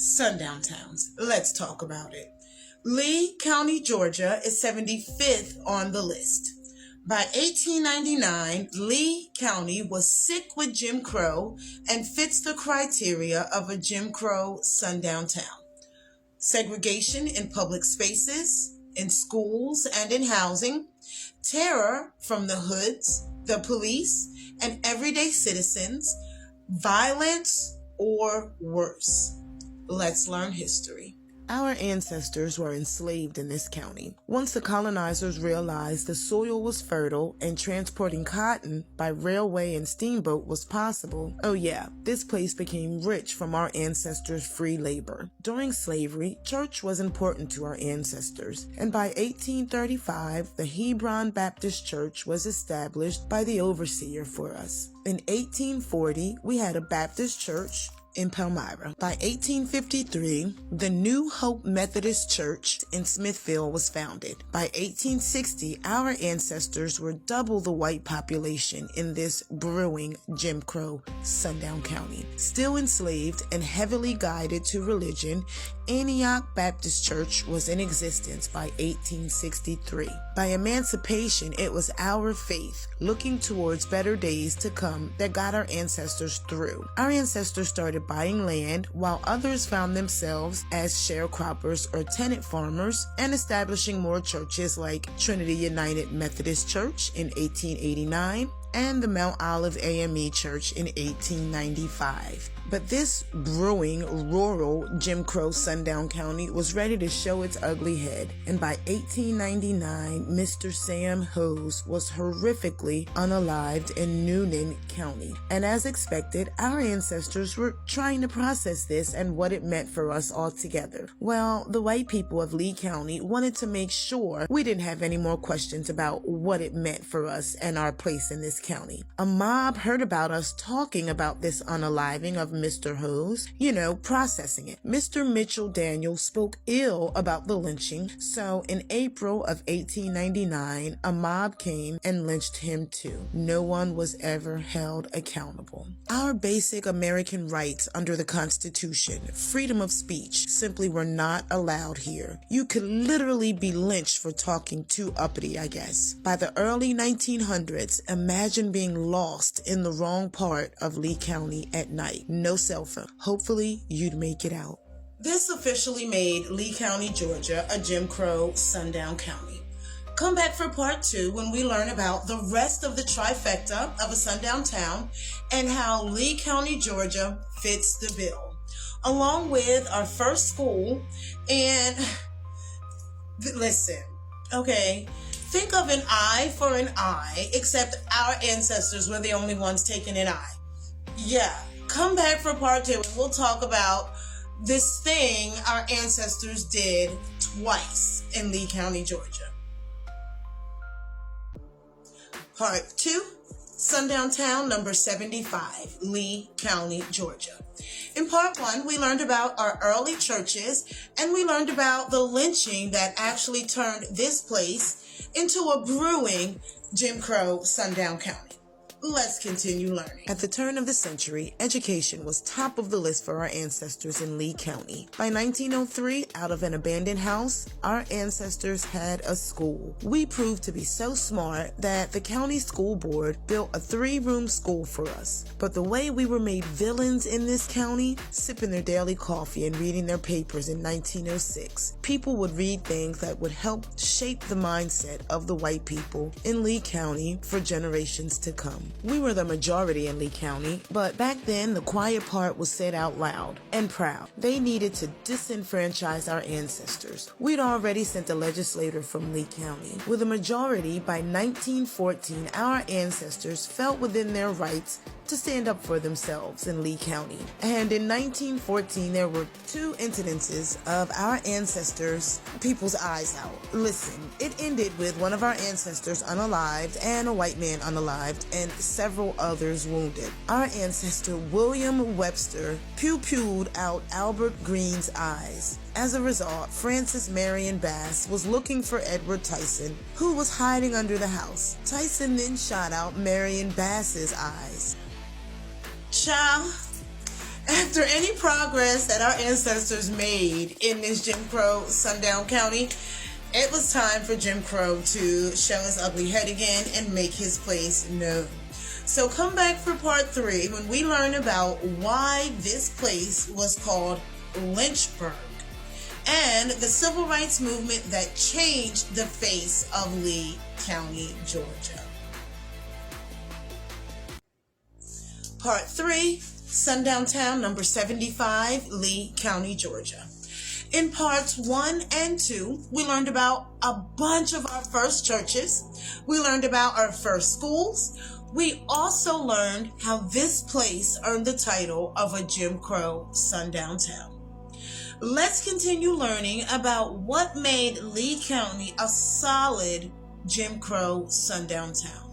Sundown towns. Let's talk about it. Lee County, Georgia is 75th on the list. By 1899, Lee County was sick with Jim Crow and fits the criteria of a Jim Crow sundown town. Segregation in public spaces, in schools, and in housing, terror from the hoods, the police, and everyday citizens, violence, or worse. Let's learn history. Our ancestors were enslaved in this county. Once the colonizers realized the soil was fertile and transporting cotton by railway and steamboat was possible, this place became rich from our ancestors' free labor. During slavery, church was important to our ancestors, and by 1835, the Hebron Baptist Church was established by the overseer for us. In 1840, we had a Baptist church in Palmyra. By 1853, the New Hope Methodist Church in Smithville was founded. By 1860, our ancestors were double the white population in this brewing Jim Crow Sundown County. Still enslaved and heavily guided to religion, Antioch Baptist Church was in existence by 1863. By emancipation, it was our faith, looking towards better days to come, that got our ancestors through. Our ancestors started buying land, while others found themselves as sharecroppers or tenant farmers, and establishing more churches like Trinity United Methodist Church in 1889 and the Mount Olive AME Church in 1895. But this brewing, rural Jim Crow Sundown County was ready to show its ugly head, and by 1899, Mr. Sam Hose was horrifically unalived in Noonan County. And as expected, our ancestors were trying to process this and what it meant for us all together. Well, the white people of Lee County wanted to make sure we didn't have any more questions about what it meant for us and our place in this county. A mob heard about us talking about this unaliving of Mr. Hose, processing it. Mr. Mitchell Daniel spoke ill about the lynching, so in April of 1899, a mob came and lynched him too. No one was ever held accountable. Our basic American rights under the Constitution, freedom of speech, simply were not allowed here. You could literally be lynched for talking too uppity, I guess. By the early 1900s, imagine being lost in the wrong part of Lee County at night. No cell phone. Hopefully, you'd make it out. This officially made Lee County, Georgia, a Jim Crow sundown county. Come back for part 2 when we learn about the rest of the trifecta of a sundown town and how Lee County, Georgia fits the bill, along with our first school. And listen, okay, think of an eye for an eye, except our ancestors were the only ones taking an eye. Yeah, come back for part 2 and we'll talk about this thing our ancestors did twice in Lee County, Georgia. Part 2, Sundown Town number 75, Lee County, Georgia. In part 1, we learned about our early churches, and we learned about the lynching that actually turned this place into a brewing Jim Crow Sundown County. Let's continue learning. At the turn of the century, education was top of the list for our ancestors in Lee County. By 1903, out of an abandoned house, our ancestors had a school. We proved to be so smart that the county school board built a 3-room school for us. But the way we were made villains in this county, sipping their daily coffee and reading their papers in 1906, people would read things that would help shape the mindset of the white people in Lee County for generations to come. We were the majority in Lee County, but back then the quiet part was said out loud and proud. They needed to disenfranchise our ancestors. We'd already sent a legislator from Lee County. With a majority by 1914, our ancestors felt within their rights to stand up for themselves in Lee County. And in 1914, there were 2 incidences of our ancestors' people's eyes out. Listen, it ended with one of our ancestors unalived and a white man unalived and several others wounded. Our ancestor William Webster pew-pewed out Albert Green's eyes. As a result, Frances Marion Bass was looking for Edward Tyson, who was hiding under the house. Tyson then shot out Marion Bass's eyes. Child, After any progress that our ancestors made in this Jim Crow Sundown County, it was time for Jim Crow to show his ugly head again and make his place known. So come back for part 3 when we learn about why this place was called Lynchburg and the civil rights movement that changed the face of Lee County, Georgia. Part 3, Sundown Town, number 75, Lee County, Georgia. In parts 1 and 2, we learned about a bunch of our first churches. We learned about our first schools. We also learned how this place earned the title of a Jim Crow sundown town. Let's continue learning about what made Lee County a solid Jim Crow sundown town.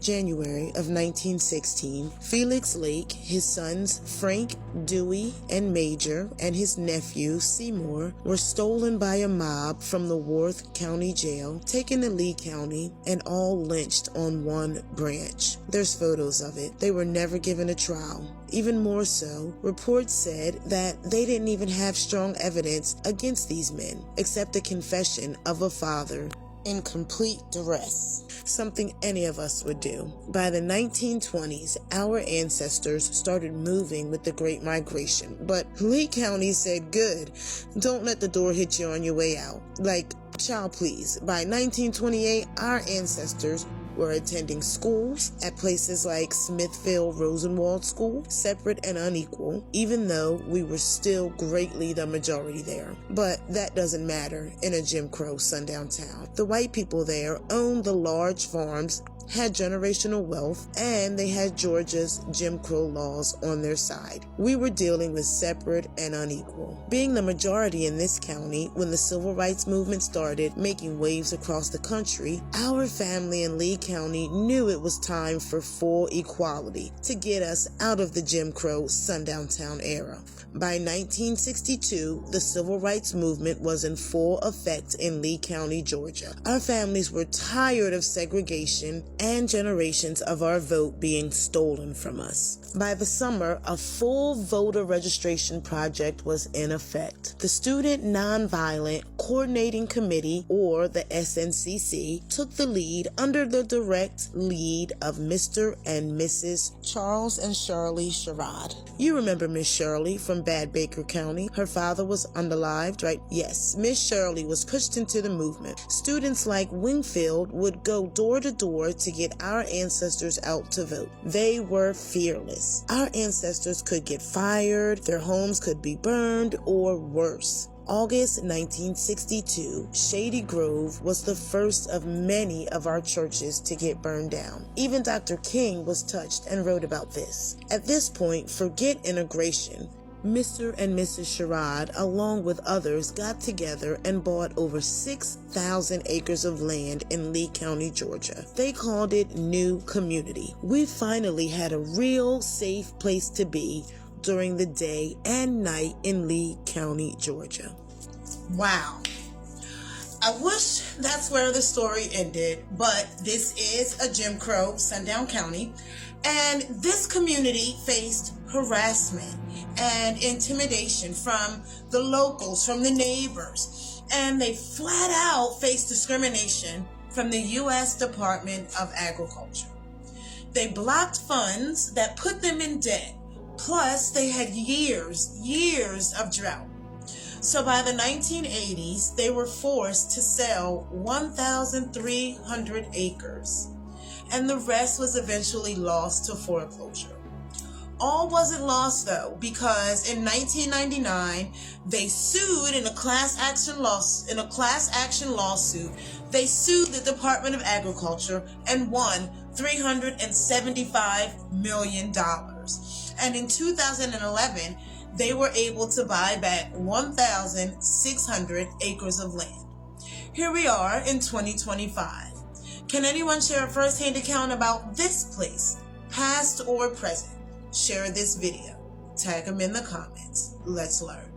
January of 1916, Felix Lake, his sons Frank, Dewey, and Major, and his nephew Seymour were stolen by a mob from the Worth County Jail, taken to Lee County, and all lynched on one branch. There's photos of it. They were never given a trial. Even more so, reports said that they didn't even have strong evidence against these men, except a confession of a father in complete duress, something any of us would do. By the 1920s, our ancestors started moving with the Great Migration, but Lee County said, good, don't let the door hit you on your way out. Like, child please. By 1928, our ancestors were attending schools at places like Smithville Rosenwald School, separate and unequal, even though we were still greatly the majority there. But that doesn't matter in a Jim Crow sundown town. The white people there owned the large farms, had generational wealth, and they had Georgia's Jim Crow laws on their side. We were dealing with separate and unequal. Being the majority in this county, when the civil rights movement started making waves across the country, our family in Lee County knew it was time for full equality to get us out of the Jim Crow sundown town era. By 1962, the civil rights movement was in full effect in Lee County, Georgia. Our families were tired of segregation and generations of our vote being stolen from us. By the summer, a full voter registration project was in effect. The Student Nonviolent Coordinating Committee, or the SNCC, took the lead under the direct lead of Mr. and Mrs. Charles and Shirley Sherrod. You remember Miss Shirley from Bad Baker County. Her father was unalived, right? Yes, Miss Shirley was pushed into the movement. Students like Wingfield would go door to door to get our ancestors out to vote. They were fearless. Our ancestors could get fired, their homes could be burned, or worse. August 1962, Shady Grove was the first of many of our churches to get burned down. Even Dr. King was touched and wrote about this. At this point, forget integration. Mr. and Mrs. Sherrod, along with others, got together and bought over 6,000 acres of land in Lee County, Georgia. They called it New Community. We finally had a real safe place to be during the day and night in Lee County, Georgia. Wow. I wish that's where the story ended, but this is a Jim Crow sundown county, and this community faced harassment and intimidation from the locals, from the neighbors, and they flat out faced discrimination from the U.S. Department of Agriculture. They blocked funds that put them in debt, plus they had years of drought. So by the 1980s, they were forced to sell 1,300 acres, and the rest was eventually lost to foreclosure. All wasn't lost though, because in 1999, they sued in a class action lawsuit. They sued the Department of Agriculture and won $375 million. And in 2011, they were able to buy back 1,600 acres of land. Here we are in 2025. Can anyone share a first-hand account about this place, past or present? Share this video. Tag them in the comments. Let's learn.